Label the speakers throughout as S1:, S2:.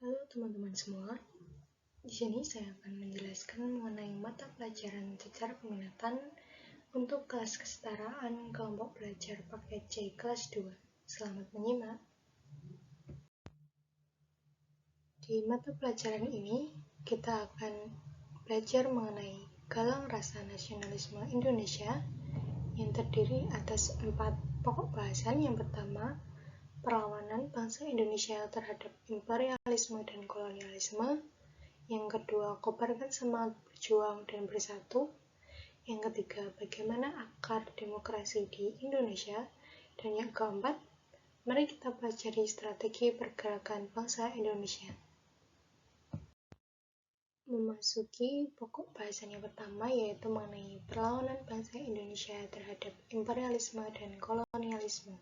S1: Halo teman-teman semua, di sini saya akan menjelaskan mengenai mata pelajaran secara peminatan untuk kelas kesetaraan kelompok belajar paket C kelas 2. Selamat menyimak. Di mata pelajaran ini, kita akan belajar mengenai galang rasa nasionalisme Indonesia yang terdiri atas 4 pokok bahasan. Yang pertama, perlawanan bangsa Indonesia terhadap imperialisme dan kolonialisme. Yang kedua, kobarkan semangat berjuang dan bersatu. Yang ketiga, bagaimana akar demokrasi di Indonesia. Dan yang keempat, mari kita pelajari strategi pergerakan bangsa Indonesia. Memasuki pokok bahasan yang pertama, yaitu mengenai perlawanan bangsa Indonesia terhadap imperialisme dan kolonialisme.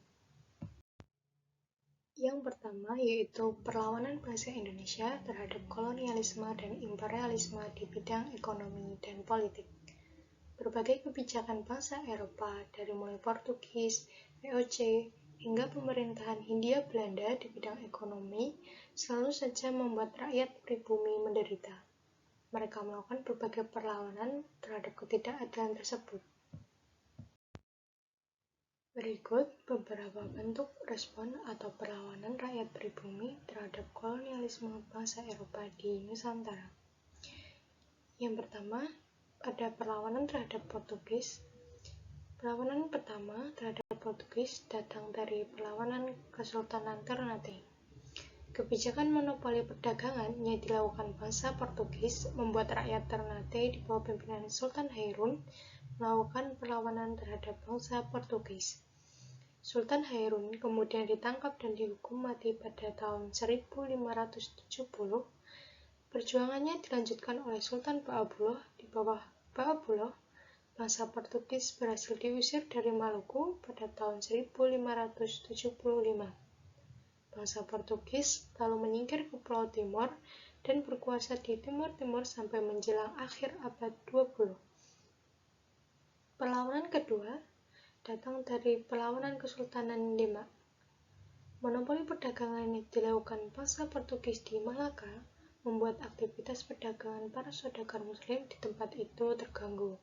S1: Yang pertama yaitu perlawanan bangsa Indonesia terhadap kolonialisme dan imperialisme di bidang ekonomi dan politik. Berbagai kebijakan bangsa Eropa dari mulai Portugis, VOC, hingga pemerintahan Hindia Belanda di bidang ekonomi selalu saja membuat rakyat pribumi menderita. Mereka melakukan berbagai perlawanan terhadap ketidakadilan tersebut. Berikut beberapa bentuk respon atau perlawanan rakyat pribumi terhadap kolonialisme bangsa Eropa di Nusantara. Yang pertama, ada perlawanan terhadap Portugis. Perlawanan pertama terhadap Portugis datang dari perlawanan Kesultanan Ternate. Kebijakan monopoli perdagangan yang dilakukan bangsa Portugis membuat rakyat Ternate di bawah pimpinan Sultan Hairun melakukan perlawanan terhadap bangsa Portugis. Sultan Hairun kemudian ditangkap dan dihukum mati pada tahun 1570. Perjuangannya dilanjutkan oleh Sultan Ba'abullah. Di bawah Ba'abullah, bangsa Portugis berhasil diusir dari Maluku pada tahun 1575. Bangsa Portugis lalu menyingkir ke Pulau Timor dan berkuasa di Timur-Timur sampai menjelang akhir abad 20. Perlawanan kedua datang dari perlawanan Kesultanan Demak. Monopoli perdagangan yang dilakukan bangsa Portugis di Malaka membuat aktivitas perdagangan para saudagar Muslim di tempat itu terganggu.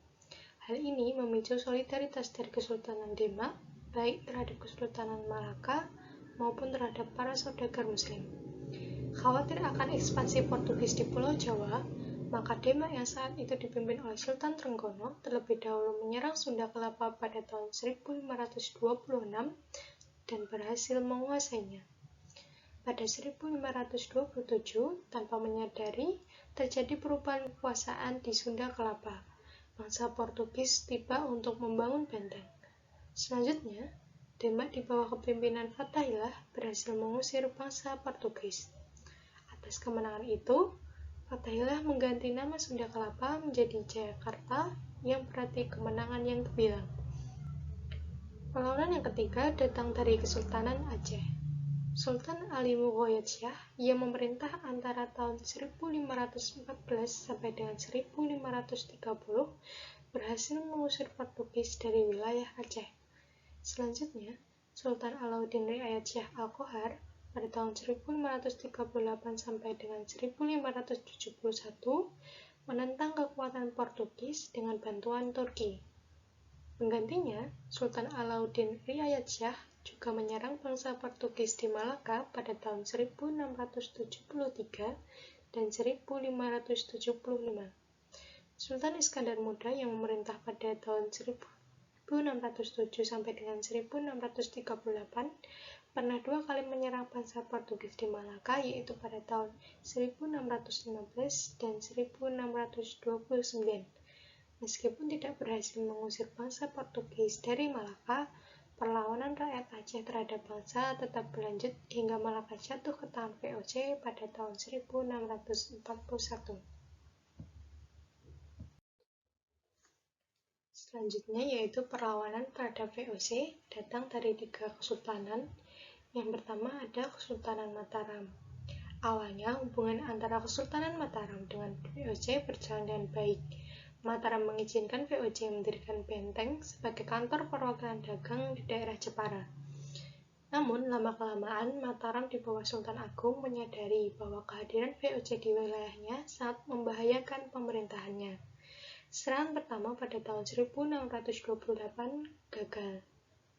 S1: Hal ini memicu solidaritas dari Kesultanan Demak, baik terhadap Kesultanan Malaka maupun terhadap para saudagar Muslim. Khawatir akan ekspansi Portugis di Pulau Jawa, maka Demak yang saat itu dipimpin oleh Sultan Trenggono terlebih dahulu menyerang Sunda Kelapa pada tahun 1526 dan berhasil menguasainya. Pada 1527, tanpa menyadari, terjadi perubahan kekuasaan di Sunda Kelapa. Bangsa Portugis tiba untuk membangun benteng. Selanjutnya, Demak di bawah kepemimpinan Fathahillah berhasil mengusir bangsa Portugis. Atas kemenangan itu, Fathahillah mengganti nama Sunda Kelapa menjadi Jayakarta yang berarti kemenangan yang terbilang. Perlawanan yang ketiga datang dari Kesultanan Aceh. Sultan Ali Mughayat Shah yang memerintah antara tahun 1514 sampai dengan 1530 berhasil mengusir Portugis dari wilayah Aceh. Selanjutnya, Sultan Alauddin Riayat Shah Al-Qohar pada tahun 1538 sampai dengan 1571 menentang kekuatan Portugis dengan bantuan Turki. Penggantinya, Sultan Alauddin Riayat Shah juga menyerang bangsa Portugis di Malaka pada tahun 1673 dan 1575. Sultan Iskandar Muda yang memerintah pada tahun 1607 sampai dengan 1638 pernah 2 kali menyerang bangsa Portugis di Malaka, yaitu pada tahun 1615 dan 1629. Meskipun tidak berhasil mengusir bangsa Portugis dari Malaka, perlawanan rakyat Aceh terhadap bangsa tetap berlanjut hingga Malaka jatuh ke tangan VOC pada tahun 1641. Selanjutnya yaitu perlawanan terhadap VOC datang dari 3 kesultanan. Yang pertama ada Kesultanan Mataram. Awalnya hubungan antara Kesultanan Mataram dengan VOC berjalan dengan baik. Mataram mengizinkan VOC mendirikan benteng sebagai kantor perwakilan dagang di daerah Jepara. Namun, lama-kelamaan Mataram di bawah Sultan Agung menyadari bahwa kehadiran VOC di wilayahnya sangat membahayakan pemerintahannya. Serangan pertama pada tahun 1628 gagal.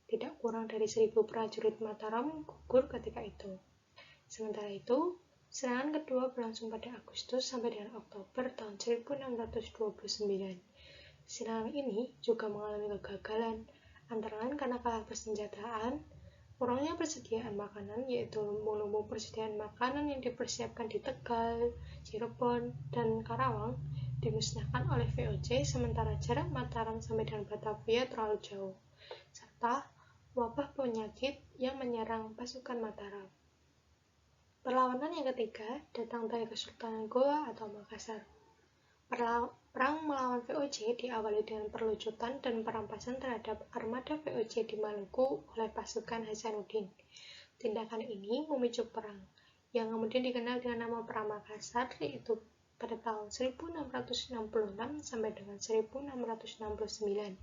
S1: Tidak kurang dari 1.000 prajurit Mataram gugur ketika itu. Sementara itu, serangan kedua berlangsung pada Agustus sampai dengan Oktober tahun 1629. Serangan ini juga mengalami kegagalan, antara lain karena kalah persenjataan, kurangnya persediaan makanan, yaitu lumbung-lumbung persediaan makanan yang dipersiapkan di Tegal, Cirebon, dan Karawang dimusnahkan oleh VOC, sementara jarak Mataram sampai dengan Batavia terlalu jauh, serta wabah penyakit yang menyerang pasukan Mataram. Perlawanan yang ketiga datang dari Kesultanan Goa atau Makassar. Perang melawan VOC diawali dengan perlucutan dan perampasan terhadap armada VOC di Maluku oleh pasukan Hasanuddin. Tindakan ini memicu perang, yang kemudian dikenal dengan nama Perang Makassar, yaitu pada tahun 1666 sampai dengan 1669.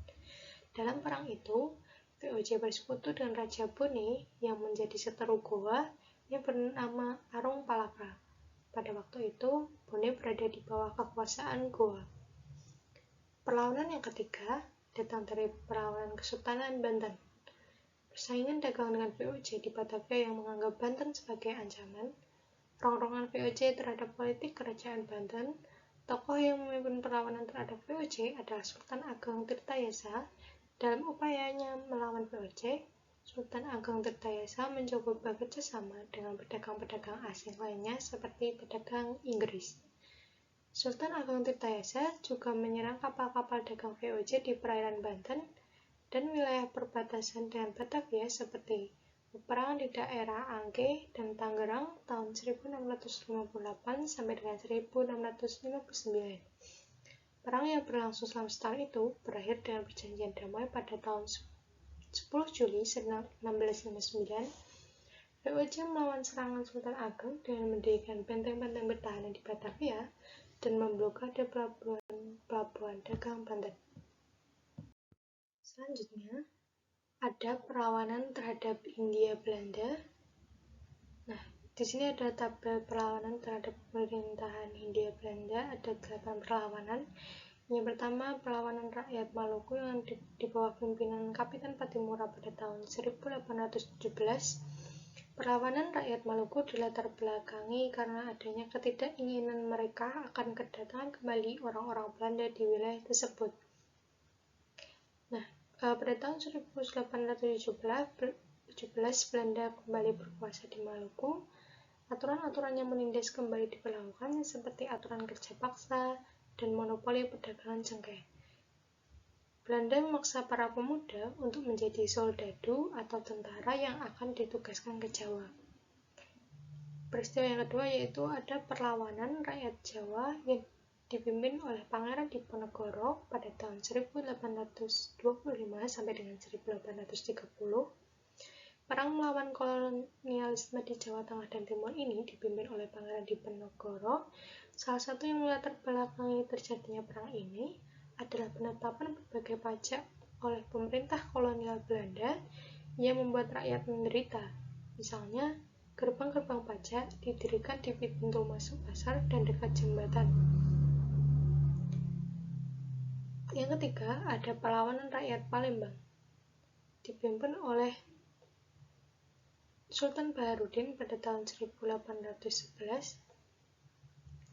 S1: Dalam perang itu, VOC bersekutu dengan Raja Bone yang menjadi seteru Goa yang bernama Arung Palaka. Pada waktu itu, Bone berada di bawah kekuasaan Goa. Perlawanan yang ketiga datang dari perlawanan Kesultanan Banten. Persaingan dagang dengan VOC di Batavia yang menganggap Banten sebagai ancaman, rongrongan VOC terhadap politik kerajaan Banten. Tokoh yang memimpin perlawanan terhadap VOC adalah Sultan Ageng Tirtayasa. Dalam upayanya melawan VOC, Sultan Ageng Tirtayasa mencoba bekerja sama dengan pedagang-pedagang asing lainnya seperti pedagang Inggris. Sultan Ageng Tirtayasa juga menyerang kapal-kapal dagang VOC di perairan Banten dan wilayah perbatasan dengan Batavia seperti peperangan di daerah Angke dan Tangerang tahun 1658 sampai dengan 1659. Perang yang berlangsung selama setahun itu berakhir dengan perjanjian damai pada tahun 10 Juli 1659. VOC melawan serangan Sultan Ageng dengan mendirikan benteng-benteng pertahanan di Batavia dan memblokade pelabuhan dagang Banten. Selanjutnya, ada perlawanan terhadap Hindia Belanda. Nah, di sini ada tabel perlawanan terhadap pemerintahan Hindia Belanda, ada 8 perlawanan. Yang pertama, perlawanan rakyat Maluku yang di bawah pimpinan Kapitan Patimura pada tahun 1817. Perlawanan rakyat Maluku dilatar belakangi karena adanya ketidakinginan mereka akan kedatangan kembali orang-orang Belanda di wilayah tersebut. Nah, pada tahun 1817 Belanda kembali berkuasa di Maluku. Aturan-aturan yang menindas kembali diberlakukan seperti aturan kerja paksa dan monopoli perdagangan cengkeh. Belanda memaksa para pemuda untuk menjadi soldadu atau tentara yang akan ditugaskan ke Jawa. Peristiwa yang kedua yaitu ada perlawanan rakyat Jawa yang dipimpin oleh Pangeran Diponegoro pada tahun 1825 sampai dengan 1830. Perang melawan kolonialisme di Jawa Tengah dan Timur ini dipimpin oleh Pangeran Diponegoro. Salah satu yang melatar belakangi terjadinya perang ini adalah penetapan berbagai pajak oleh pemerintah kolonial Belanda yang membuat rakyat menderita. Misalnya, gerbang-gerbang pajak didirikan di pintu masuk pasar dan dekat jembatan. Yang ketiga, ada perlawanan rakyat Palembang, dipimpin oleh Sultan Baharudin pada tahun 1811.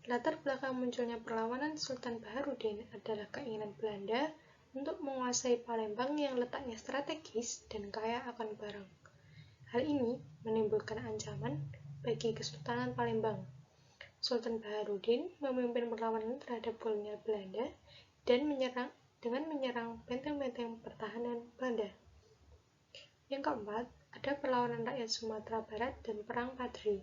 S1: Latar belakang munculnya perlawanan Sultan Baharudin adalah keinginan Belanda untuk menguasai Palembang yang letaknya strategis dan kaya akan barang. Hal ini menimbulkan ancaman bagi Kesultanan Palembang. Sultan Baharudin memimpin perlawanan terhadap kolonial Belanda dan menyerang benteng-benteng pertahanan Belanda. Yang keempat, ada perlawanan rakyat Sumatera Barat dan Perang Padri.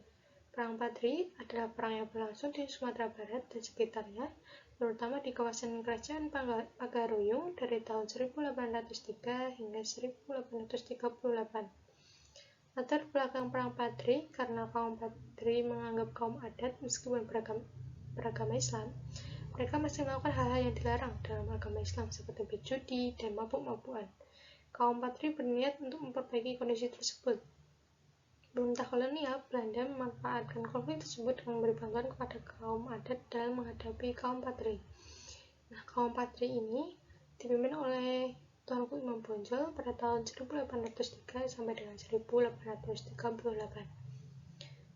S1: Perang Padri adalah perang yang berlangsung di Sumatera Barat dan sekitarnya, terutama di kawasan Kerajaan Pagaruyung dari tahun 1803 hingga 1838. Latar belakang Perang Padri karena kaum Padri menganggap kaum adat meskipun beragama Islam, mereka masih melakukan hal-hal yang dilarang dalam agama Islam seperti berjudi dan mabuk-mabukan. Kaum Padri berniat untuk memperbaiki kondisi tersebut. Pemerintah kolonial Belanda memanfaatkan konflik tersebut dengan memberi bantuan kepada kaum adat dalam menghadapi kaum Patri. Nah, kaum Patri ini dipimpin oleh Tuanku Imam Bonjol pada tahun 1803 sampai dengan 1838.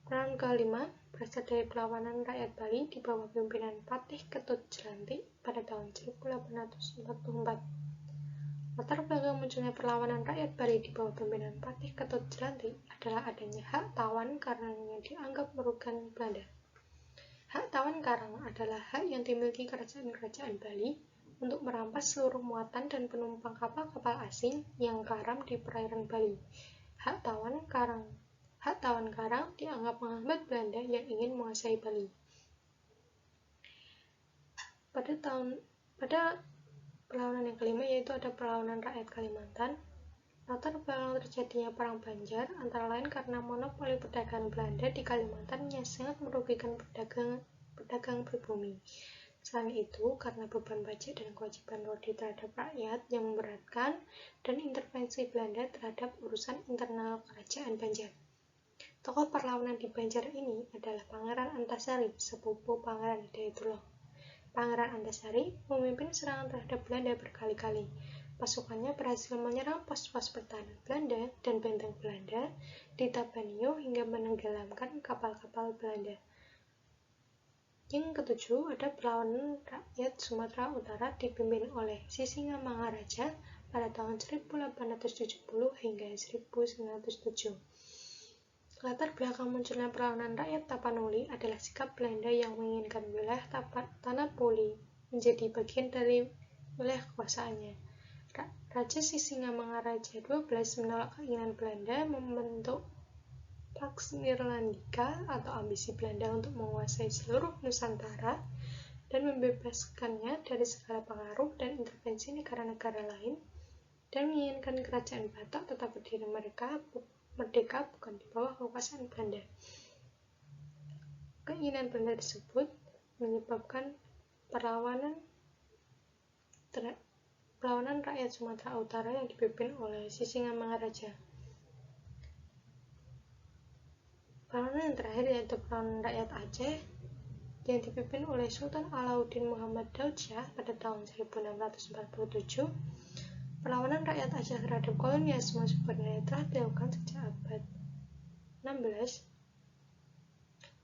S1: Peran kelima berasal dari perlawanan rakyat Bali di bawah pimpinan Patih Ketut Jelantik pada tahun 1844. Latar belakang munculnya perlawanan rakyat Bali di bawah pimpinan Patih Ketut Jelantik adalah adanya hak tawan karang yang dianggap merugikan Belanda. Hak tawan karang adalah hak yang dimiliki kerajaan-kerajaan Bali untuk merampas seluruh muatan dan penumpang kapal-kapal asing yang karam di perairan Bali. Hak tawan karang dianggap menghambat Belanda yang ingin menguasai Bali. Pada perlawanan yang kelima yaitu ada perlawanan rakyat Kalimantan. Latar belakang terjadinya perang Banjar antara lain karena monopoli perdagangan Belanda di Kalimantan yang sangat merugikan pedagang pribumi. Selain itu, karena beban pajak dan kewajiban lodi terhadap rakyat yang memberatkan dan intervensi Belanda terhadap urusan internal kerajaan Banjar. Tokoh perlawanan di Banjar ini adalah Pangeran Antasari, sepupu Pangeran Hidayatullah. Pangeran Antasari memimpin serangan terhadap Belanda berkali-kali. Pasukannya berhasil menyerang pos-pos pertahanan Belanda dan benteng Belanda di Tapanio hingga menenggelamkan kapal-kapal Belanda. Yang ketujuh ada perlawanan rakyat Sumatera Utara dipimpin oleh Sisingamangaraja pada tahun 1870 hingga 1907. Latar belakang munculnya perlawanan rakyat Tapanuli adalah sikap Belanda yang menginginkan wilayah Tanapuli menjadi bagian dari wilayah kekuasaannya. Raja Sisingamangaraja XII menolak keinginan Belanda membentuk Pax Nirlandika atau ambisi Belanda untuk menguasai seluruh Nusantara dan membebaskannya dari segala pengaruh dan intervensi negara-negara lain, dan menginginkan kerajaan Batak tetap berdiri merdeka bukan di bawah kekuasaan Belanda. Keinginan Belanda tersebut menyebabkan perlawanan rakyat Sumatera Utara yang dipimpin oleh Sisingamangaraja. Perlawanan yang terakhir yaitu perlawanan rakyat Aceh yang dipimpin oleh Sultan Alauddin Muhammad Daud Shah pada tahun 1647. Perlawanan rakyat Aceh terhadap kolonialisme sebenarnya telah dilakukan sejak abad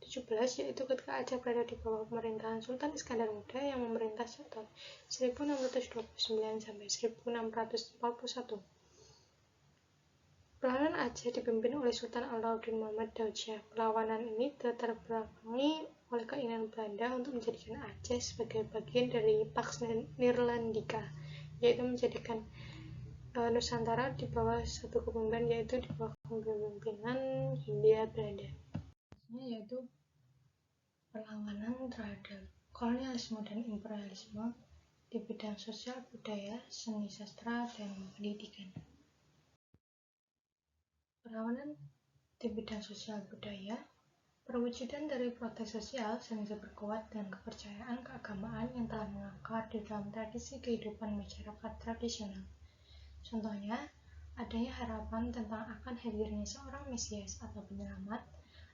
S1: 17, yaitu ketika Aceh berada di bawah pemerintahan Sultan Iskandar Muda yang memerintah sejak tahun 1629 sampai 1641. Perlawanan Aceh dipimpin oleh Sultan Alauddin Muhammad Daud Shah. Perlawanan ini dilatar belakangi oleh keinginan Belanda untuk menjadikan Aceh sebagai bagian dari Pax Nirlandika, yaitu menjadikan Nusantara di bawah satu kepemimpinan, yaitu di bawah kepemimpinan Hindia Belanda, yaitu perlawanan terhadap kolonialisme dan imperialisme di bidang sosial, budaya, seni, sastra, dan pendidikan. Perlawanan di bidang sosial budaya perwujudan dari protes sosial seni berkuat dan kepercayaan keagamaan yang telah mengakar di dalam tradisi kehidupan masyarakat tradisional. Contohnya, adanya harapan tentang akan hadirnya seorang Mesias atau penyelamat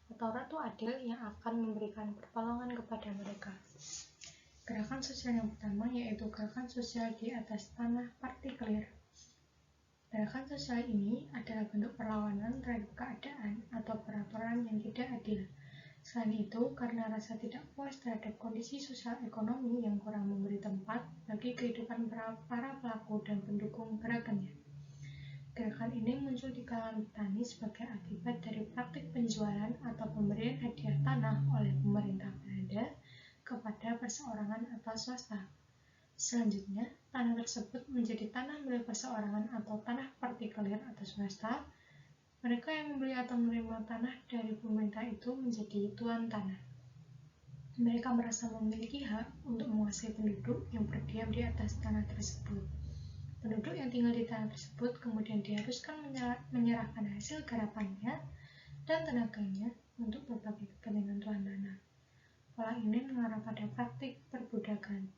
S1: atau Ratu Adil yang akan memberikan pertolongan kepada mereka. Gerakan sosial yang pertama yaitu gerakan sosial di atas tanah partikelir. Gerakan sosial ini adalah bentuk perlawanan terhadap keadaan atau peraturan yang tidak adil. Selain itu, karena rasa tidak puas terhadap kondisi sosial ekonomi yang kurang memberi tempat bagi kehidupan para pelaku dan pendukung gerakannya. Gerakan ini muncul di kalangan petani sebagai akibat dari praktik penjualan atau pemberian hadiah tanah oleh pemerintah Belanda kepada perseorangan atau swasta. Selanjutnya, tanah tersebut menjadi tanah milik perseorangan atau tanah partikelir atau swasta. Mereka yang membeli atau menerima tanah dari pemerintah itu menjadi tuan tanah. Mereka merasa memiliki hak untuk menguasai penduduk yang berdiam di atas tanah tersebut. Penduduk yang tinggal di tanah tersebut kemudian diharuskan menyerahkan hasil garapannya dan tenaganya untuk berbagai kepentingan tuan tanah. Pola ini mengarah pada praktik perbudakan.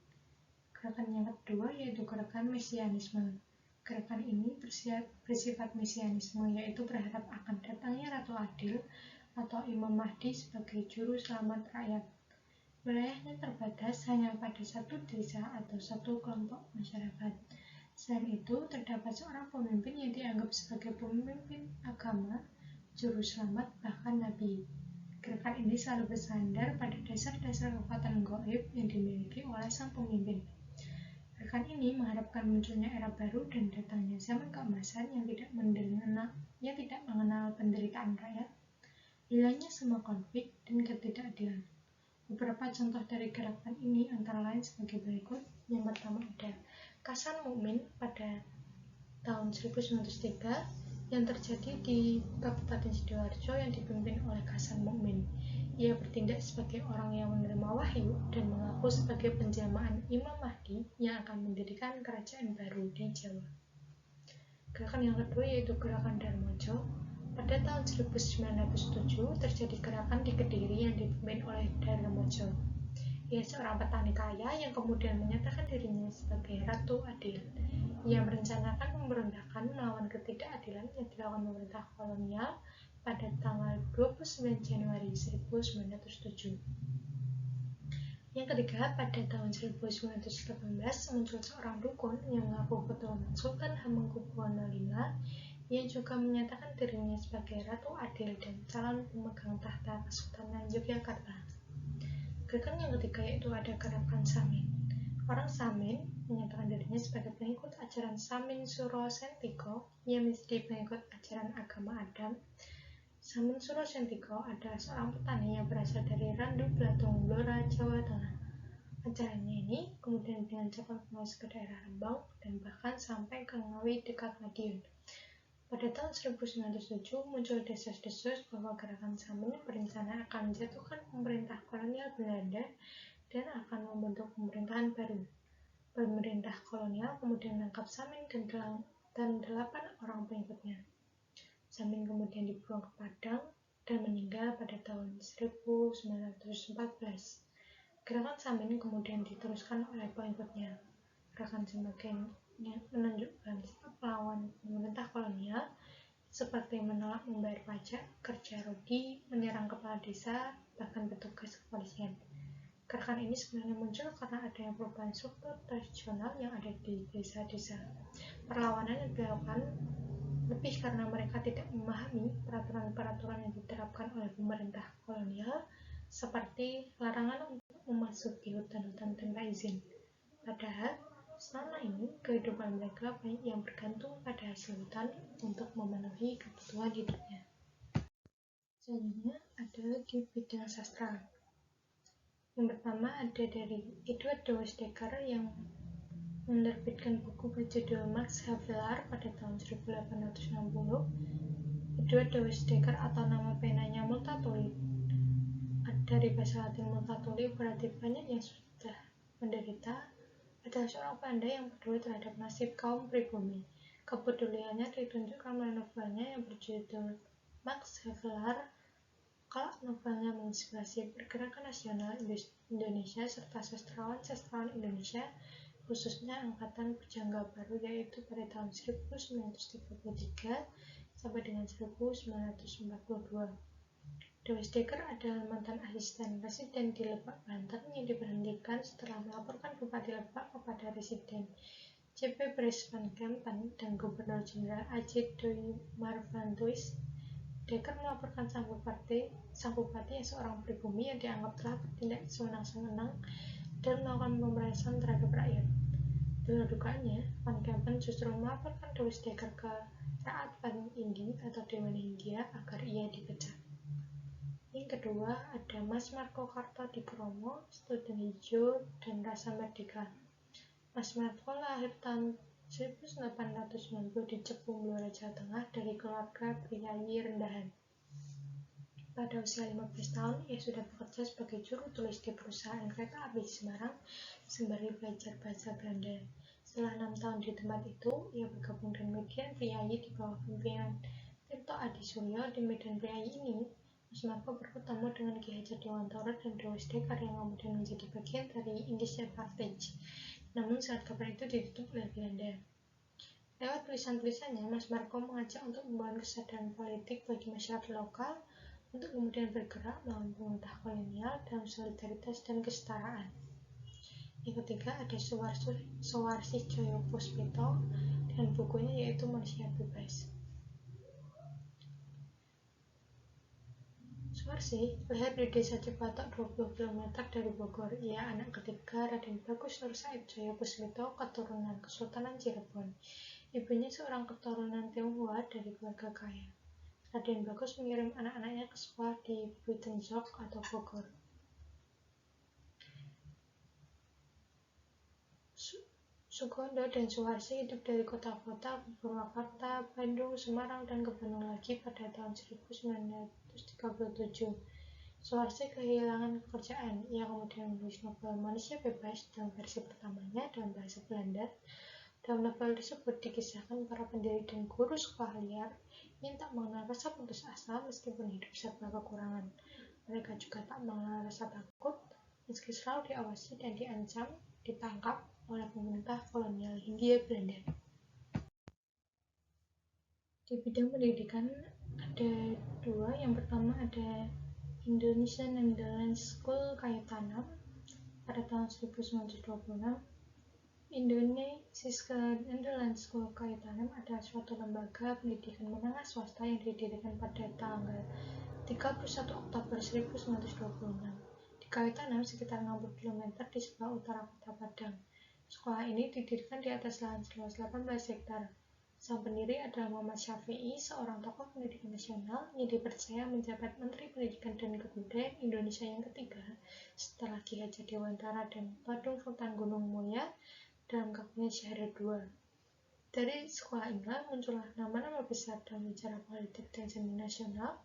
S1: Gerakan yang kedua yaitu gerakan Mesianisme. Gerakan ini bersifat mesianisme, yaitu berharap akan datangnya Ratu Adil atau Imam Mahdi sebagai juru selamat rakyat. Wilayahnya terbatas hanya pada satu desa atau satu kelompok masyarakat. Selain itu, terdapat seorang pemimpin yang dianggap sebagai pemimpin agama, juru selamat, bahkan nabi. Gerakan ini selalu bersandar pada dasar-dasar kekuatan gaib yang dimiliki oleh sang pemimpin. Gerakan ini mengharapkan munculnya era baru dan datangnya zaman keemasan yang tidak mengenal penderitaan rakyat, hilangnya semua konflik dan ketidakadilan. Beberapa contoh dari gerakan ini antara lain sebagai berikut. Yang pertama ada Kasan Mukmin pada tahun 1903 yang terjadi di Kabupaten Sidoarjo yang dipimpin oleh Kasan Mukmin. Ia bertindak sebagai orang yang menerima wahyu dan mengaku sebagai penjelmaan Imam Mahdi yang akan mendirikan kerajaan baru di Jawa. Gerakan yang kedua yaitu Gerakan Darmojo. Pada tahun 1907 terjadi gerakan di Kediri yang dipimpin oleh Darmojo. Ia seorang petani kaya yang kemudian menyatakan dirinya sebagai Ratu Adil. Ia merencanakan pemberontakan melawan ketidakadilan yang dilakukan pemerintah kolonial pada tanggal 29 Januari 1907. Yang ketiga, pada tahun 1918 muncul seorang dukun yang mengaku keturunan Sultan Hamengkubuwono V. Ia juga menyatakan dirinya sebagai Ratu Adil dan calon pemegang tahta Kesultanan Yogyakarta. Gerakan yang ketiga yaitu ada Gerakan Samin. Orang Samin menyatakan dirinya sebagai pengikut ajaran Samin Suro Sentiko yang menjadi pengikut ajaran agama Adam. Samin Suro Sentiko adalah seorang petani yang berasal dari Randu Blatung, Blora, Jawa Tengah. Ajarannya ini kemudian dengan cepat meluas ke daerah Rembang dan bahkan sampai ke Ngawi dekat Madiun. Pada tahun 1907 muncul desas-desus bahwa gerakan Samin berencana akan menjatuhkan pemerintah kolonial Belanda dan akan membentuk pemerintahan baru. Pemerintah kolonial kemudian menangkap Samin dan 8 orang pengikutnya. Samin kemudian dibuang ke Padang dan meninggal pada tahun 1914. Gerakan Samin kemudian diteruskan oleh pengikutnya. Gerakan semakin menunjukkan sikap melawan pemerintah kolonial seperti menolak membayar pajak, kerja rodi, menyerang kepala desa, bahkan petugas kepolisian. Gerakan ini sebenarnya muncul karena adanya perubahan struktur tradisional yang ada di desa-desa. Perlawanan yang dilakukan lebih karena mereka tidak memahami peraturan-peraturan yang diterapkan oleh pemerintah kolonial seperti larangan untuk memasuki hutan-hutan tanpa izin. Padahal selama ini, kehidupan mereka banyak yang bergantung pada hasil hutan untuk memenuhi kebutuhan hidupnya. Selanjutnya ada di bidang sastra. Yang pertama ada dari Edward de Westdekker yang menerbitkan buku berjudul Max Havelaar pada tahun 1860. Edward de Westdekker atau nama penanya Multatuli dari bahasa Latin multatuli berarti banyak yang sudah menderita, adalah seorang pandai yang peduli terhadap nasib kaum pribumi. Kepeduliannya ditunjukkan melalui novelnya yang berjudul Max Havelaar. Kelak novelnya menginspirasi pergerakan nasional Indonesia serta sastrawan-sastrawan Indonesia, khususnya angkatan berjangka baru yaitu pada tahun 1933 sampai dengan 1942. De Westdekker adalah mantan asisten residen di Lebak, Banten yang diberhentikan setelah melaporkan Bupati Lebak kepada Residen C.P. Bres van Kempen dan Gubernur Jenderal A.J. Doi Marvantuis. Dekker melaporkan sang bupati yang seorang pribumi yang dianggap telah bertindak sewenang-wenang dan melakukan pemerasan terhadap rakyat. Dengan dugaannya, Van Kempen justru melaporkan De Westdekker ke Raat Van Indi atau Dewan Hindia agar ia dipecat. Yang kedua ada Mas Marco Kartodikromo, Student Hijau dan Rasa Merdeka. Mas Marco lahir tahun 1890 di Cepu, Blora, Jawa Tengah dari keluarga priayi rendahan. Pada usia 15 tahun, ia sudah bekerja sebagai juru tulis di perusahaan kereta api di Semarang sembari belajar bahasa Belanda. Setelah 6 tahun di tempat itu, ia bergabung dengan Medan Priayi di bawah pimpinan Tirto Adi Suryo. Di Medan Priayi ini, Mas Marco bertemu dengan Ki Hajar Dewantara dan De Westdekker yang kemudian menjadi bagian dari Indische Partij. Namun saat kabar itu ditutup oleh Belanda. Lewat tulisan-tulisannya, Mas Marco mengajak untuk membangun kesadaran politik bagi masyarakat lokal untuk kemudian bergerak melawan pemerintah kolonial dalam solidaritas dan kesetaraan. Yang ketiga ada Suwarsih Joyopuspito dengan bukunya yaitu Manusia Bebas. Suwarsih lahir di desa Cipatok 20 km dari Bogor. Ia anak ketiga Raden Bagus Nur Said Joyopuspito keturunan Kesultanan Cirebon. Ibunya seorang keturunan Tionghoa dari keluarga kaya. Raden Bagus mengirim anak-anaknya ke sekolah di Buitenzorg atau Bogor. Sukondo dan Suwarsih hidup dari kota-kota Purwakarta, Bandung, Semarang, dan ke Bandung lagi pada tahun 1937. Suwarsih kehilangan pekerjaan. Ia kemudian menulis novel Manusia Bebas dalam versi pertamanya dalam bahasa Belanda. Dalam novel tersebut dikisahkan para pendiri dan guru sekolah liar yang tak mengenal rasa putus asa meskipun hidup serba kekurangan. Mereka juga tak mengenal rasa takut meski selalu diawasi dan diancam ditangkap oleh pemerintah kolonial Hindia Belanda. Di bidang pendidikan ada dua. Yang pertama ada Indonesian Netherlands School Kayetanam pada tahun 1926. Indonesian Netherlands School Kayetanam adalah suatu lembaga pendidikan menengah swasta yang didirikan pada tanggal 31 Oktober 1926 di Kayetanam sekitar 60 km di sebelah utara kota Padang. Sekolah ini didirikan di atas lahan seluas 18 hektar. Sang pendiri adalah Muhammad Syafi'i, seorang tokoh pendidikan nasional yang dipercaya menjabat Menteri Pendidikan dan Kebudayaan Indonesia yang ketiga setelah Ki Hajar Dewantara dan Badung Sultan Gunungmulia dalam Kabinet Syahrir II. Dari sekolah inilah muncullah nama-nama besar dalam bicara politik dan seni nasional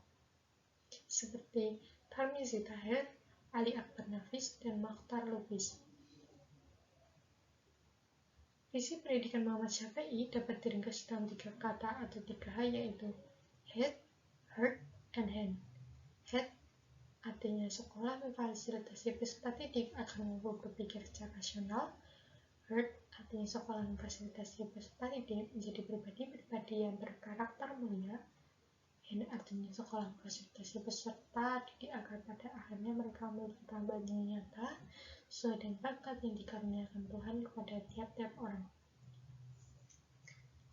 S1: seperti Tarmizi Tahir, Ali Akbar Nafis, dan Mokhtar Lubis. Visi pendidikan Muhammad Syafi'i dapat diringkas dalam 3 kata atau 3 H, yaitu Head, Heart, and Hand. Head artinya sekolah memfasilitasi peserta didik agar mampu berpikir secara rasional. Heart artinya sekolah memfasilitasi peserta didik menjadi pribadi-pribadi yang berkarakter mulia. Hand artinya sekolah memfasilitasi peserta didik agar pada akhirnya mereka memiliki tambahan yang nyata sesuai dengan bakat yang dikaruniakan Tuhan kepada tiap-tiap orang.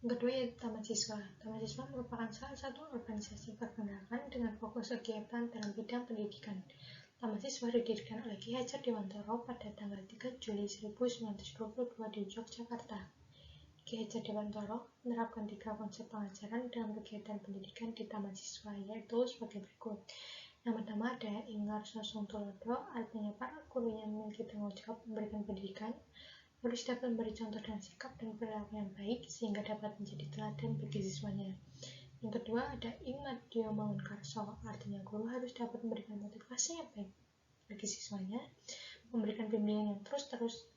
S1: Yang kedua yaitu Taman Siswa. Taman Siswa merupakan salah satu organisasi pergerakan dengan fokus kegiatan dalam bidang pendidikan. Taman Siswa didirikan oleh Ki Hajar Dewantara pada tanggal 3 Juli 1922 di Yogyakarta. Ki Hajar Dewantara menerapkan 3 konsep pengajaran dalam kegiatan pendidikan di Taman Siswa, yaitu sebagai berikut. Yang pertama ada Ingar Sosong Tulodo, artinya para guru yang memiliki tanggung jawab memberikan pendidikan harus dapat memberi contoh dan sikap dan perilaku yang baik sehingga dapat menjadi teladan bagi siswanya. Yang kedua ada Ingat Dio Mangunkarso, artinya guru harus dapat memberikan motivasi yang baik bagi siswanya, memberikan bimbingan yang terus-terus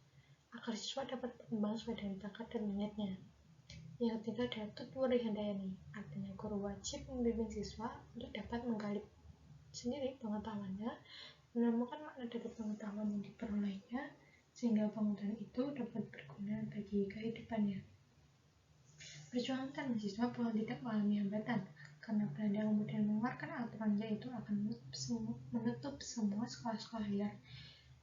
S1: agar siswa dapat berkembang sesuai dengan bakat dan minatnya. Yang ketiga ada Tutwuri Handayani, artinya guru wajib membimbing siswa untuk dapat menggali sendiri pengetahuannya, menemukan makna dari pengetahuan yang diperolehnya, sehingga pengetahuan itu dapat berguna bagi kehidupannya. Perjuangan Taman Siswa pun tidak mengalami hambatan, karena Belanda kemudian mengeluarkan aturan yaitu akan menutup semua sekolah-sekolah liar.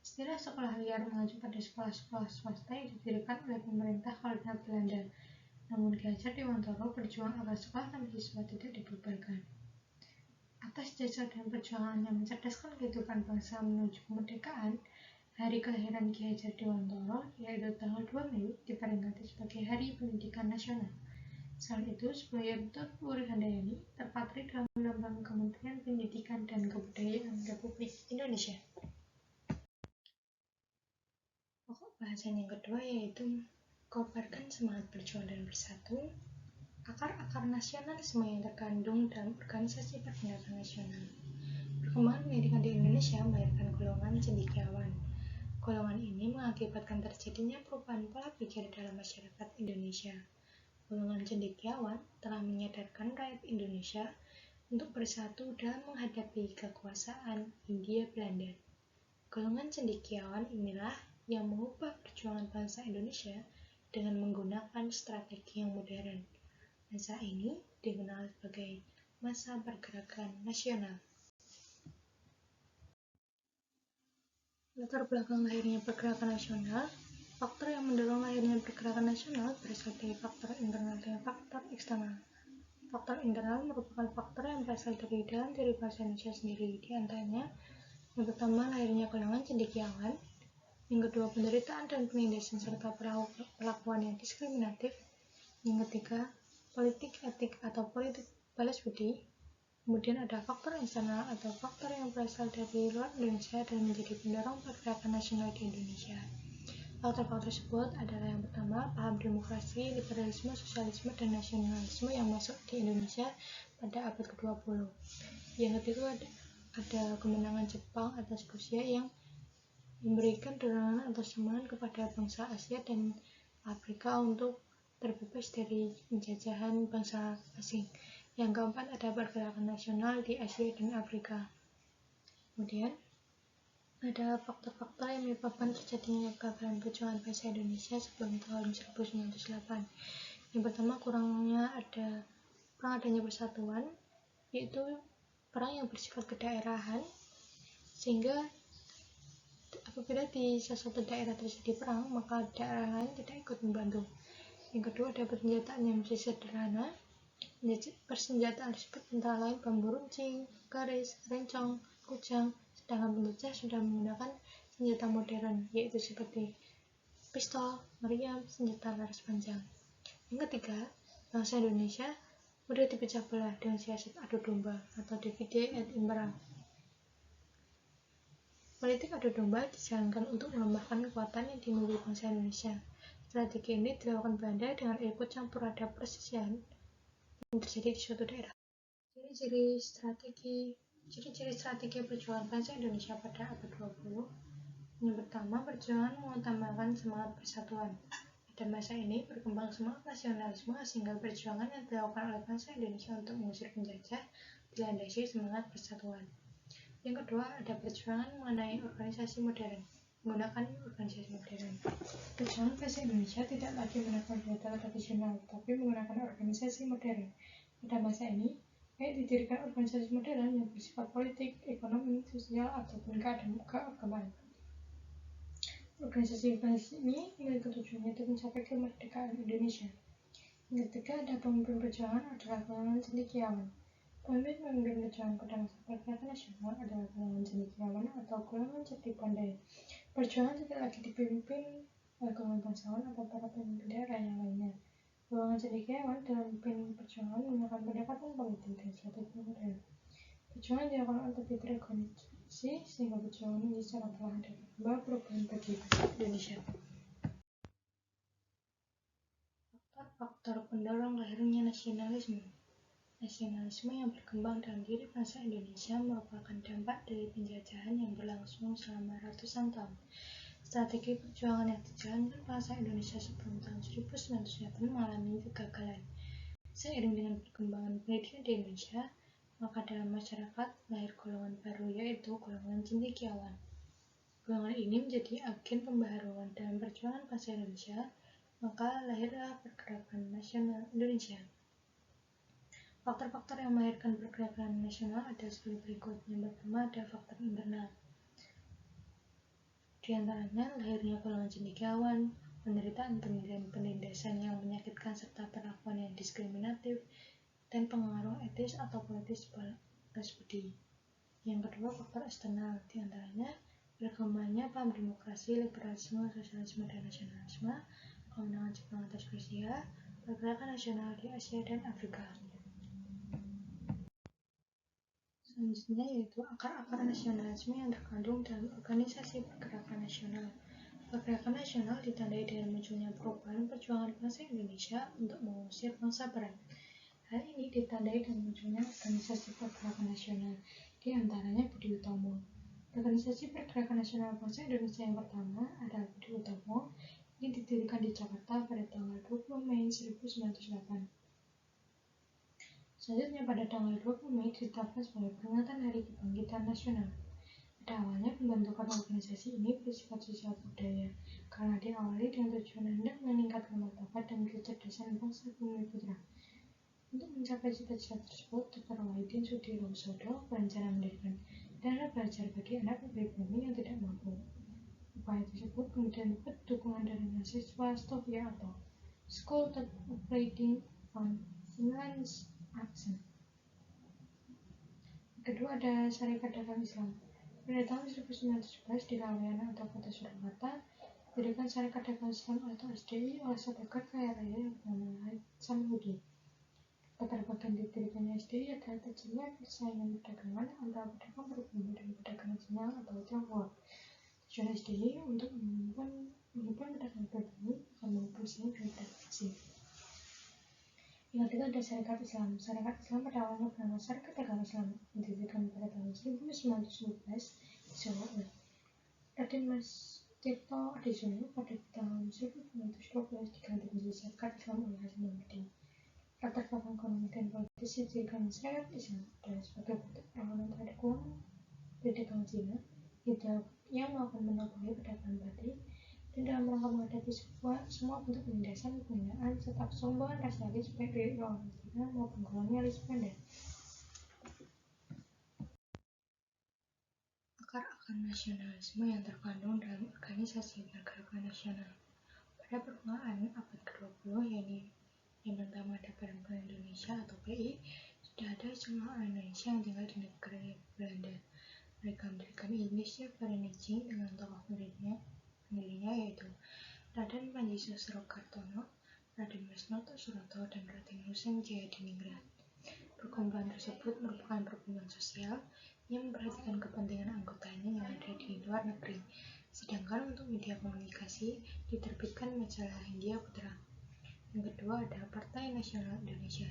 S1: Istilah sekolah liar mengacu pada sekolah-sekolah swasta yang didirikan oleh pemerintah kolonial Belanda. Namun Ki Hajar Dewantara berjuang agar sekolah Taman Siswa tidak dibubarkan. Atas jasa dan perjuangan yang mencerdaskan kehidupan bangsa menuju kemerdekaan, hari kelahiran Ki Hajar Dewantara, yaitu tanggal 2 Mei, diperingati sebagai Hari Pendidikan Nasional. Selain itu, sebagian Tutwuri Handayani terpatri dalam lambang Kementerian Pendidikan dan Kebudayaan Republik Indonesia. Pokok bahasan yang kedua yaitu kobarkan semangat berjuang dan bersatu, akar-akar nasionalisme yang terkandung dalam organisasi pergerakan nasional. Perkembangan pendidikan di Indonesia melahirkan golongan cendekiawan. Golongan ini mengakibatkan terjadinya perubahan pola pikir dalam masyarakat Indonesia. Golongan cendekiawan telah menyadarkan rakyat Indonesia untuk bersatu dalam menghadapi kekuasaan Hindia Belanda. Golongan cendekiawan inilah yang mengubah perjuangan bangsa Indonesia dengan menggunakan strategi yang modern. Masa ini dikenal sebagai masa pergerakan nasional. Latar belakang lahirnya pergerakan nasional. Faktor yang mendorong lahirnya pergerakan nasional berasal dari faktor internal dan faktor eksternal. Faktor internal merupakan faktor yang berasal dari dalam diri bangsa Indonesia sendiri. Di antaranya, yang pertama, lahirnya kalangan cendekiawan. Yang kedua, penderitaan dan penindasan serta perlakuan yang diskriminatif. Yang ketiga, politik etik atau politik balas budi. Kemudian ada faktor eksternal atau faktor yang berasal dari luar Indonesia dan menjadi pendorong pergerakan nasional di Indonesia. Faktor-faktor tersebut adalah yang pertama, paham demokrasi, liberalisme, sosialisme, dan nasionalisme yang masuk di Indonesia pada abad ke-20. Yang ketiga ada kemenangan Jepang atas Rusia yang memberikan dorongan atau semangat kepada bangsa Asia dan Afrika untuk terbebas dari penjajahan bangsa asing. Yang keempat ada pergerakan nasional di Asia dan Afrika. Kemudian ada faktor-faktor yang menyebabkan terjadinya kegagalan perjuangan bangsa Indonesia sebelum tahun 1908. Yang pertama, kurang adanya persatuan, yaitu perang yang bersifat kedaerahan, sehingga apabila di salah satu daerah terjadi perang, maka daerah lain tidak ikut membantu. Yang kedua, ada persenjataan yang masih sederhana. Persenjataan tersebut antara lain bambu runcing, garis, rencong, kujang, sedangkan penjajah sudah menggunakan senjata modern, yaitu seperti pistol, meriam, senjata laras panjang. Yang ketiga, bangsa Indonesia mudah dipecah belah dengan siasat adu domba atau divide et impera. Politik adu domba dijalankan untuk melemahkan kekuatan yang dimiliki bangsa Indonesia. Strategi ini dilakukan Belanda dengan ikut campur adab persisian yang terjadi di suatu daerah. Ciri-ciri strategi perjuangan bangsa Indonesia pada abad 20. Yang pertama, perjuangan mengutamakan semangat persatuan. Pada masa ini berkembang semangat nasionalisme sehingga perjuangan yang dilakukan oleh bangsa Indonesia untuk mengusir penjajah dilandasi semangat persatuan. Yang kedua, ada perjuangan mengenai organisasi modern. Menggunakan organisasi modern. Perjuangan bangsa Indonesia tidak lagi menggunakan senjata tradisional, tapi menggunakan organisasi modern. Pada masa ini, baik didirikan organisasi modern yang bersifat politik, ekonomi, sosial, ataupun keagamaan. Organisasi ini memiliki tujuannya untuk mencapai kemerdekaan Indonesia. Yang ketiga, ada pemimpin perjuangan adalah kalangan cendekiawan. Pemimpin perjuangan pada masa pergerakan nasional adalah kalangan cendekiawan atau kalangan cerdik pandai. Perjuangan tidak lagi dipimpin oleh kalangan bangsawan atau para pemimpin daerah yang lainnya. Golongan cendekiawan dalam perjuangan menggunakan pendekatan politik dan strategi modern. Perjuangan dilakukan untuk terorganisasi sehingga perjuangan ini secara perlahan dapat membawa perubahan bagi Indonesia. Faktor pendorong lahirnya nasionalisme. Nasionalisme yang berkembang dalam diri bangsa Indonesia merupakan dampak dari penjajahan yang berlangsung selama ratusan tahun. Strategi perjuangan yang dijalankan bangsa Indonesia sebelum tahun 1908 mengalami kegagalan. Seiring dengan perkembangan pendidikan di Indonesia, maka dalam masyarakat lahir golongan baru, yaitu golongan cendekiawan. Golongan ini menjadi agen pembaharuan dalam perjuangan bangsa Indonesia, maka lahirlah pergerakan nasional Indonesia. Faktor-faktor yang melahirkan pergerakan nasional ada sebagai berikut. Yang pertama ada faktor internal. Di antaranya lahirnya golongan cendekiawan, penderitaan dan penindasan yang menyakitkan serta perlakuan yang diskriminatif, dan pengaruh etis atau politis balas budi. Yang kedua faktor eksternal, di antaranya berkembangnya paham demokrasi, liberalisme, sosialisme, dan nasionalisme, kemenangan Jepang atas Rusia, pergerakan nasional di Asia dan Afrika. Selanjutnya yaitu akar-akar nasionalisme yang terkandung dalam organisasi pergerakan nasional. Pergerakan nasional ditandai dengan munculnya perubahan perjuangan bangsa Indonesia untuk mengusir bangsa Barat. Hal ini ditandai dengan munculnya organisasi pergerakan nasional, di antaranya Budi Utomo. Organisasi pergerakan nasional bangsa Indonesia yang pertama adalah Budi Utomo. Ini didirikan di Jakarta pada tanggal 20 Mei 1908. Selanjutnya pada tanggal 20 Mei ditetapkan sebagai peringatan Hari Kebangkitan Nasional. Pada awalnya pembentukan organisasi ini bersifat sosial budaya, karena diawali dengan tujuan hendak meningkatkan martabat dan kecerdasan bangsa Bumi Putra. Untuk mencapai cita-cita tersebut, Dr. Wahidin Sudirosodo berencana mendirikan dana belajar bagi anak pribumi yang tidak mampu. Upaya tersebut kemudian dapat dukungan dari mahasiswa Stovia atau School Operating Fund Finance Action. Kedua ada Syarikat Dagang Islam. Pada tahun 1911 di Laweyan atau Kota Surakarta, didirikan Syarikat Dagang Islam atau SDI oleh saudagar kaya raya yang bernama Samhudi. Latar belakang didirikannya SDI adalah terjadinya persaingan perdagangan antara pedagang pribumi dan pedagang nasional atau Tionghoa. Tujuan SDI untuk menghimpun pedagang pribumi akan bersaing dengan pedagang asing. Yang ketiga ada Syarikat Islam. Syarikat Islam pada awalnya bernama Syarikat Dagang Islam, didirikan pada tahun 1912 di Solo oleh Raden Mas Tirto Adisono. Pada tahun 1912 diganti menjadi Syarikat Islam oleh Hasan Muhyiddin. Latar belakang ekonomi dan politis didirikan Syarikat Islam adalah sebagai bentuk perlawanan terhadap perdagangan Cina yang melakukan monopoli perdagangan batik, dan dalam rangka menghadapi semua bentuk penindasan, penghinaan, serta kesombongan rasialis baik dari orang Cina maupun kolonialis Belanda. Akar-akar nasionalisme yang terkandung dalam organisasi pergerakan nasional. Pada pertengahan abad ke-20, yaitu yang pertama ada Perempuan Indonesia atau PI, sudah ada jumlah orang Indonesia yang tinggal di negara Belanda. Mereka mendirikan Indonesia Vereniging dengan tokoh pendirinya yaitu Raden Panji Sosrokartono, Raden Mesnoto Suroto, dan Raden Husein Jayadiningrat. Perkumpulan tersebut merupakan perkumpulan sosial yang memperhatikan kepentingan anggotanya yang ada di luar negeri. Sedangkan untuk media komunikasi diterbitkan majalah Hindia Putra. Yang kedua ada Partai Nasional Indonesia.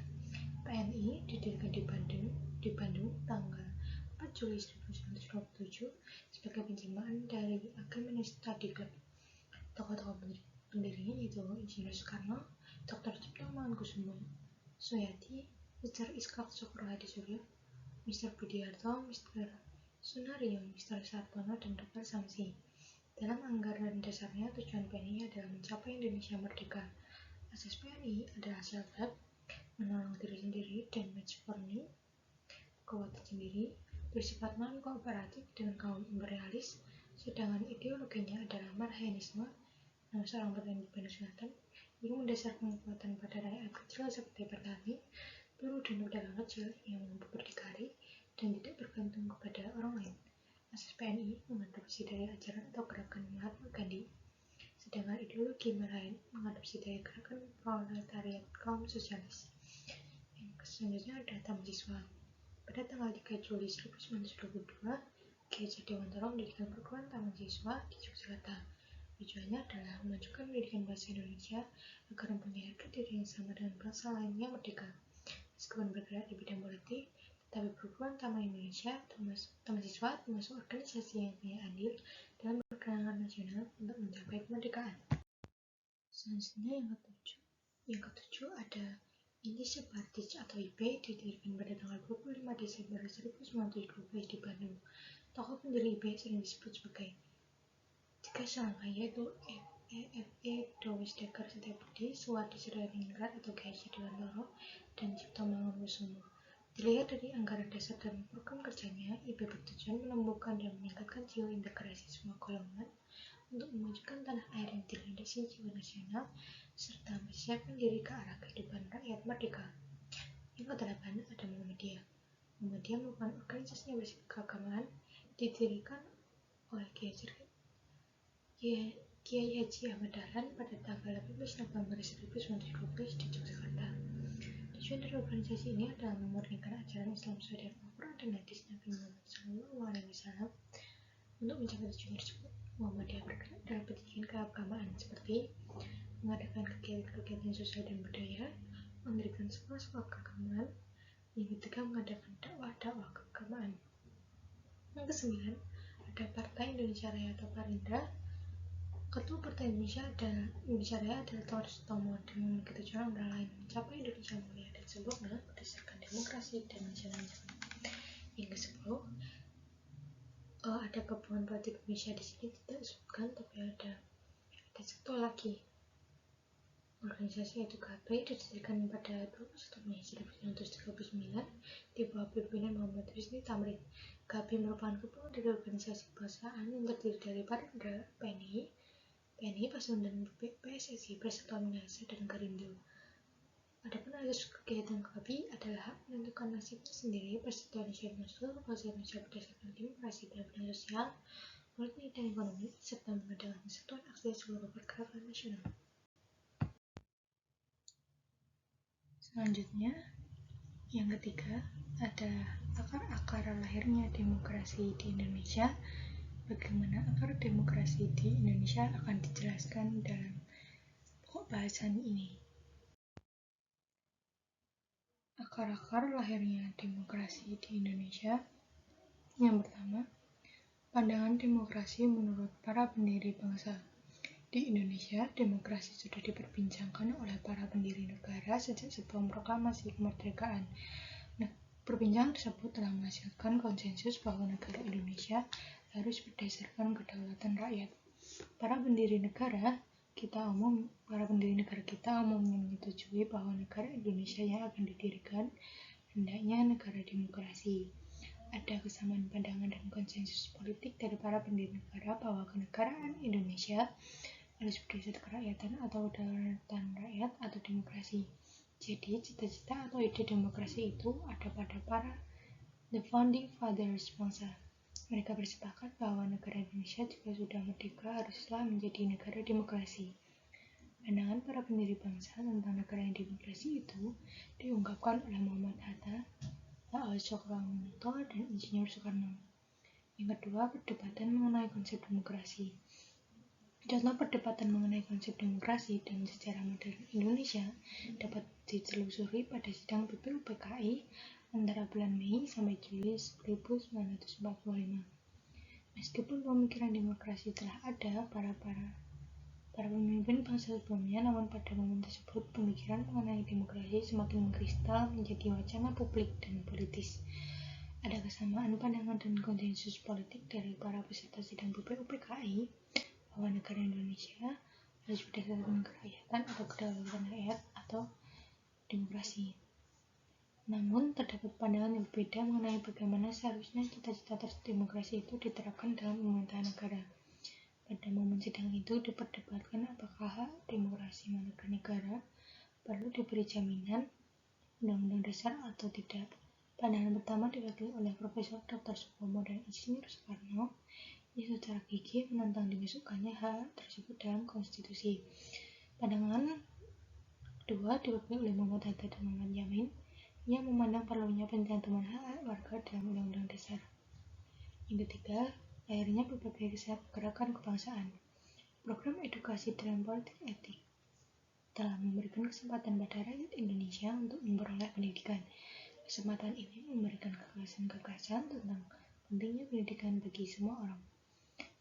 S1: PNI didirikan di Bandung tanggal 4 Juli 1927 sebagai penjelmaan dari Agreement Study Club. Tokoh-tokoh pendirinya yaitu Insinyur Soekarno, Dr. Cipto Mangunkusumo, Soehardi, Mr. Iskak Sokro Hadi Suryo, Mr. Budiarto, Mr. Sunaryo, Mr. Sartono, dan Dr. Samsi. Dalam anggaran dasarnya, tujuan PNI adalah mencapai Indonesia merdeka. Asas PNI adalah self-help, menolong diri sendiri, dan match for need, kekuatan sendiri, bersifat non-kooperatif dengan kaum imperialis, sedangkan ideologinya adalah marxisme. Nama seorang petani di Bandung Selatan yang mendasarkan kekuatan pada rakyat kecil seperti petani, buruh, dan pedagang kecil yang mampu berdikari dan tidak bergantung kepada orang lain. Asas PNI mengadopsi dari ajaran atau gerakan Mahatma Gandhi, sedangkan ideologi lain mengadopsi dari gerakan proletariat kaum sosialis. Yang selanjutnya ada Taman Siswa. Pada tanggal 3 Juli 1922, Ki Hajar Dewantara mendirikan perguruan Taman Siswa di Yogyakarta. Tujuannya adalah memajukan pendidikan bahasa Indonesia agar mempunyai harga diri yang sama dengan bangsa lainnya merdeka. Meskipun bergerak di bidang politik, tetapi perguruan Taman Indonesia Taman Siswa termasuk organisasi yang punya andil dalam pergerakan nasional untuk mencapai kemerdekaan. Selanjutnya yang ketujuh ada Indonesia Partij atau IP, didirikan pada tanggal 25 Desember 1912 di Bandung. Tokoh pendiri IP sering disebut sebagai tiga selangkah, yaitu E.F.E. Dowisdekker Setiabudi, Suwardi Sudarningrat atau Ki Hajar Dewantara, dan Cipto Mangunkusumo. Dilihat dari anggaran dasar dan program kerjanya, IP bertujuan menumbuhkan dan meningkatkan jiwa integrasi semua golongan untuk memajukan tanah air yang dilandasi jiwa nasional serta mempersiapkan diri ke arah kehidupan rakyat merdeka. Yang kedelapan ada Muhammadiyah. Muhammadiyah merupakan organisasi yang bersifat keagamaan, didirikan oleh Kiai Haji Ahmad Dahlan pada tanggal 18 November 1912 di Yogyakarta. Tujuan dari organisasi ini adalah memurnikan ajaran Islam sesuai dengan Al-Quran dan hadis Nabi Muhammad SAW. Untuk mencapai tujuan tersebut, Muhammadiyah bergerak dalam pendidikan keagamaan seperti mengadakan kegiatan-kegiatan sosial dan budaya, mendirikan sekolah-sekolah keagamaan, yang ketiga mengadakan dakwah-dakwah keagamaan. Yang kesembilan ada Partai Indonesia Raya atau Parindra. Ketua Partai Indonesia Raya adalah Tor Sutomo dengan memiliki tujuan antara lain mencapai Indonesia mulia dan sempurna berdasarkan demokrasi dan nasionalisme. Yang ke-10 ada gabungan politik Indonesia di sini tidak disebutkan, tapi ada satu lagi organisasi, yaitu GABI, didirikan pada 21 Mei 1939 di bawah pimpinan Muhammad Husni Tamrin. GABI merupakan gabungan dari organisasi kebangsaan yang terdiri dari Parindra, PNI, PASUN, dan PSSI, Persatuan Minahasa, dan Garindo. Adapun asas kegiatan GABI adalah hak menentukan nasibnya sendiri, persatuan nasional seluruh bangsa Indonesia berdasarkan demokrasi, keadilan sosial, politik, dan ekonomi, serta mengadakan kesatuan aksi seluruh pergerakan nasional. Selanjutnya, yang ketiga, ada akar-akar lahirnya demokrasi di Indonesia. Bagaimana akar demokrasi di Indonesia akan dijelaskan dalam pokok bahasan ini. Akar-akar lahirnya demokrasi di Indonesia. Yang pertama, pandangan demokrasi menurut para pendiri bangsa. Di Indonesia, demokrasi sudah diperbincangkan oleh para pendiri negara sejak sebelum proklamasi kemerdekaan. Perbincangan tersebut telah menghasilkan konsensus bahwa negara Indonesia harus berdasarkan kedaulatan rakyat. Para pendiri negara kita umumnya menyetujui bahwa negara Indonesia yang akan didirikan hendaknya negara demokrasi. Ada kesamaan pandangan dan konsensus politik dari para pendiri negara bahwa kenegaraan Indonesia harus berdasar kerakyatan atau kedaulatan rakyat atau demokrasi. Jadi, cita-cita atau ide demokrasi itu ada pada para the founding fathers bangsa. Mereka bersepakat bahwa negara Indonesia jika sudah merdeka haruslah menjadi negara demokrasi. Pandangan para pendiri bangsa tentang negara yang demokrasi itu diungkapkan oleh Muhammad Hatta, A.O. Sukroaminoto, dan Insinyur Soekarno. Yang kedua, perdebatan mengenai konsep demokrasi. Contoh perdebatan mengenai konsep demokrasi dan sejarah modern Indonesia dapat ditelusuri pada sidang BPUPKI antara bulan Mei sampai Juli 1945. Meskipun pemikiran demokrasi telah ada para pemimpin bangsa sebelumnya, namun pada momen tersebut pemikiran mengenai demokrasi semakin mengkristal menjadi wacana publik dan politis. Ada kesamaan pandangan dan konsensus politik dari para peserta sidang BPUPKI bahwa negara Indonesia harus berdasarkan kerakyatan atau kedaulatan rakyat atau demokrasi. Namun, terdapat pandangan yang berbeda mengenai bagaimana seharusnya cita-cita demokrasi itu diterapkan dalam pemerintahan negara. Pada momen sidang itu diperdebatkan apakah hak demokrasi negara perlu diberi jaminan Undang-Undang Dasar atau tidak. Pandangan pertama diwakili oleh Profesor Dr. Supomo dan Insinyur Soekarno yang secara gigih menentang dimasukkannya hak tersebut dalam konstitusi. Pandangan kedua diwakili oleh Muhammad Hatta dan Muhammad Yamin yang memandang perlunya pencantuman hak warga dalam Undang-Undang Dasar. Yang ketiga, lahirnya berbagai gerakan kebangsaan. Program edukasi dalam politik etik telah memberikan kesempatan pada rakyat Indonesia untuk memperoleh pendidikan. Kesempatan ini memberikan gagasan-gagasan tentang pentingnya pendidikan bagi semua orang.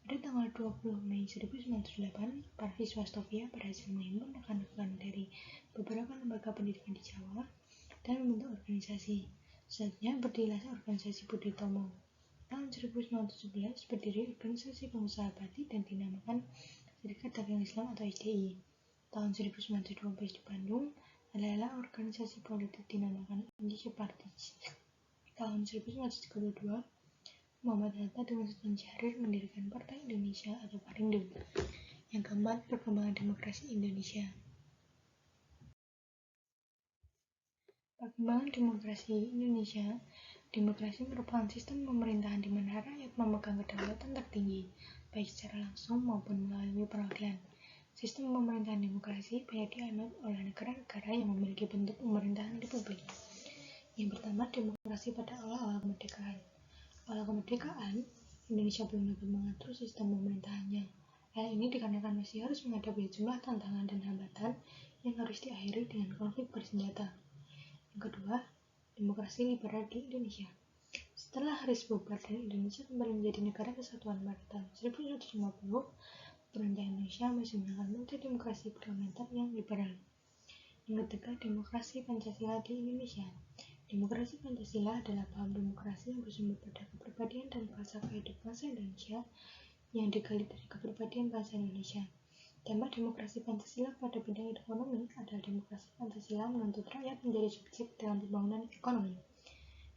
S1: Pada tanggal 20 Mei 1908, Parvi Swastovia berhasil menghimpun rekan-rekan dari beberapa lembaga pendidikan di Jawa dan membentuk organisasi. Selanjutnya berdirilah organisasi Budi Tomo. Tahun 1911 berdiri organisasi pengusaha batik dan dinamakan Serikat Dagang Islam atau SDI. Tahun 1912 di Bandung adalah organisasi politik dinamakan Indonesia Party. Tahun 1932 Muhammad Hatta dengan Sultan Syahrir mendirikan Partai Indonesia atau Parindo. Yang keempat, perkembangan demokrasi Indonesia. Perkembangan demokrasi Indonesia. Demokrasi merupakan sistem pemerintahan di mana rakyat memegang kedaulatan tertinggi, baik secara langsung maupun melalui perwakilan. Sistem pemerintahan demokrasi banyak dianut oleh negara-negara yang memiliki bentuk pemerintahan republik. Yang pertama, demokrasi pada awal-awal kemerdekaan. Awal kemerdekaan, Indonesia belum dapat mengatur sistem pemerintahannya. Hal ini dikarenakan masih harus menghadapi sejumlah tantangan dan hambatan yang harus diakhiri dengan konflik bersenjata. Yang kedua, demokrasi liberal di Indonesia. Setelah Haris bubar dan Indonesia kembali menjadi negara kesatuan pada tahun 1950, pemerintah Indonesia masih menggunakan metode demokrasi parlementer yang liberal. Yang ketiga, demokrasi Pancasila di Indonesia. Demokrasi Pancasila adalah paham demokrasi yang bersumber pada kepribadian dan falsafah hidup bangsa Indonesia yang digali dari kepribadian bangsa Indonesia. Dampak demokrasi Pancasila pada bidang ekonomi adalah demokrasi Pancasila menuntut rakyat menjadi subjek dalam pembangunan ekonomi.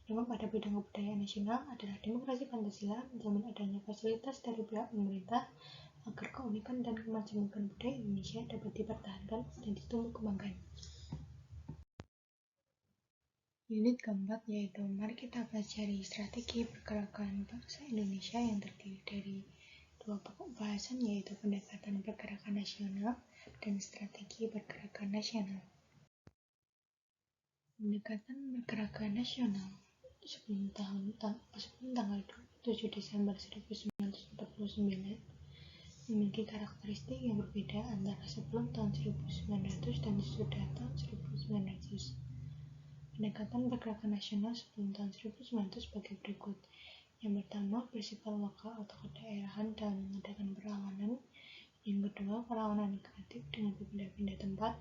S1: Dampak pada bidang kebudayaan nasional adalah demokrasi Pancasila menjamin adanya fasilitas dari pihak pemerintah agar keunikan dan kemajemukan budaya Indonesia dapat dipertahankan dan ditumbuh kembangkan. Unit keempat yaitu mari kita pelajari strategi pergerakan bangsa Indonesia yang terdiri dari dua pokok bahasan yaitu pendekatan pergerakan nasional dan strategi pergerakan nasional. Pendekatan pergerakan nasional sebelum tanggal 27 Desember 1949 memiliki karakteristik yang berbeda antara sebelum tahun 1900 dan sesudah tahun 1900. Pendekatan pergerakan nasional sebelum tahun 1900 sebagai berikut. Yang pertama, bersifat lokal atau kedaerahan dan mengadakan perlawanan. Yang kedua, perlawanan negatif dengan berpindah-pindah tempat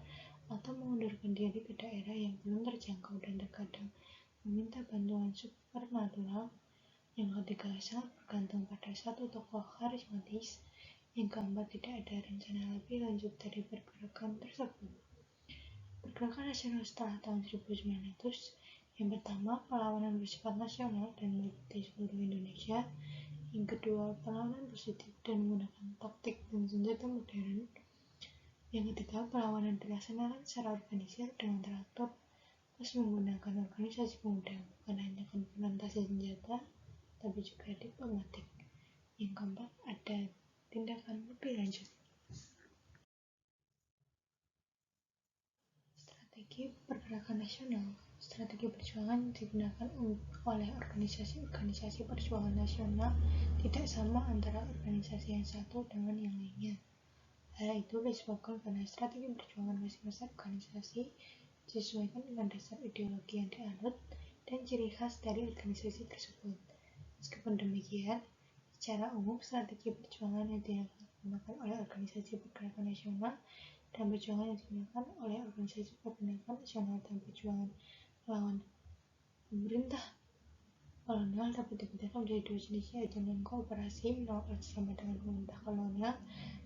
S1: atau mengundurkan diri ke daerah yang belum terjangkau dan terkadang meminta bantuan supernatural. Yang ketiga, sangat bergantung pada satu tokoh karismatis. Yang keempat, tidak ada rencana lebih lanjut dari pergerakan tersebut. Pergerakan nasional setelah tahun 1900. Yang pertama, perlawanan bersifat nasional dan meliputi seluruh Indonesia. Yang kedua, perlawanan positif dan menggunakan taktik dan senjata modern. Yang ketiga, perlawanan dilaksanakan secara organisir dengan teratur plus menggunakan organisasi pemuda, bukan hanya konfrontasi senjata, tapi juga diplomatik. Yang keempat, ada tindakan lebih lanjut. Strategi pergerakan nasional. Strategi perjuangan digunakan oleh organisasi-organisasi perjuangan nasional tidak sama antara organisasi yang satu dengan yang lainnya. Hal itu disebabkan karena strategi perjuangan masing-masing organisasi disesuaikan dengan dasar ideologi yang dianut dan ciri khas dari organisasi tersebut. Meskipun demikian, secara umum strategi perjuangan yang digunakan oleh organisasi pergerakan nasional dan perjuangan yang digunakan oleh organisasi pergerakan nasional dan perjuangan melawan pemerintah kolonial dapat dibedakan menjadi dua jenis, yaitu non-kooperasi menolak kerjasama dengan pemerintah kolonial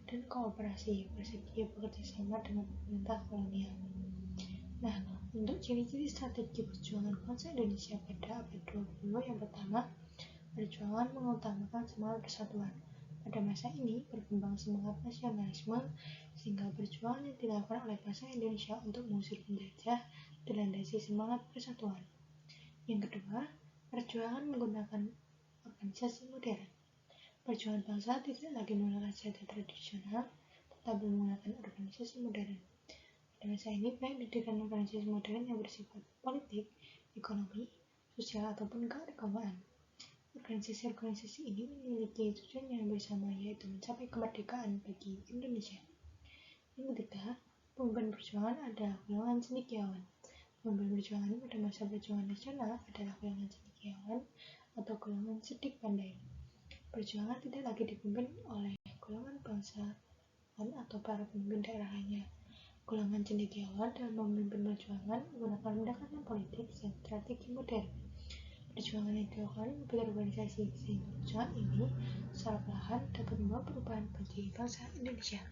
S1: dan kooperasi bersedia bekerjasama dengan pemerintah kolonial. Nah, untuk ciri-ciri strategi perjuangan bangsa Indonesia pada abad 20 yang pertama, perjuangan mengutamakan semangat persatuan. Pada masa ini, berkembang semangat nasionalisme sehingga perjuangan yang dilakukan oleh bangsa Indonesia untuk mengusir penjajah dilandasi semangat persatuan. Yang kedua, perjuangan menggunakan organisasi modern. Perjuangan bangsa tidak lagi menggunakan senjata tradisional, tetapi menggunakan organisasi modern. Pada masa ini, baik didirikan organisasi modern yang bersifat politik, ekonomi, sosial, ataupun keagamaan. Organisasi-organisasi ini memiliki tujuan yang bersama, yaitu mencapai kemerdekaan bagi Indonesia. Yang ketiga, pemimpin perjuangan adalah golongan cendekiawan. Pemimpin perjuangan pada masa perjuangan nasional adalah golongan cendekiawan atau golongan cerdik pandai. Perjuangan tidak lagi dipimpin oleh golongan bangsawan atau para pemimpin daerah lainnya. Golongan cendekiawan dalam memimpin perjuangan menggunakan pendekatan politik dan strategi modern. Perjuangan yang dilakukan berorganisasi sehingga perjuangan ini secara perlahan dapat membawa perubahan bagi bangsa Indonesia.